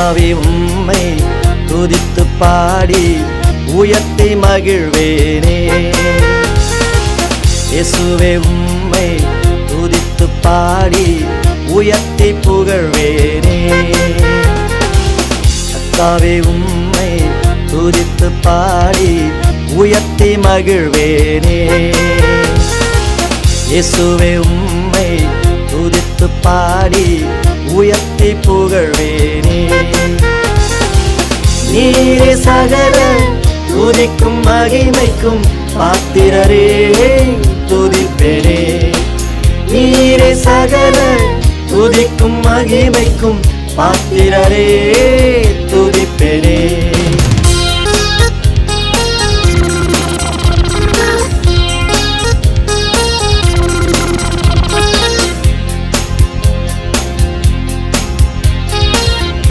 கர்த்தாவே உம்மை துதித்து பாடி உயர்த்தி மகிழ்வேனே. இயேசுவே உம்மை துதித்து பாடி உயர்த்தி புகழ்வேனே. கர்த்தாவே உம்மை துதித்து பாடி உயர்த்தி மகிழ்வேனே. இயேசுவே உம்மை துதித்து பாடி உயர்த்தி புகழ்வேனே. நீரே சகல துதிக்கும் மகிமைக்கும் பாத்திரரே துதிப்பேனே. நீரே சகல துதிக்கும் மகிமைக்கும் பாத்திரரே துதிப்பேனே.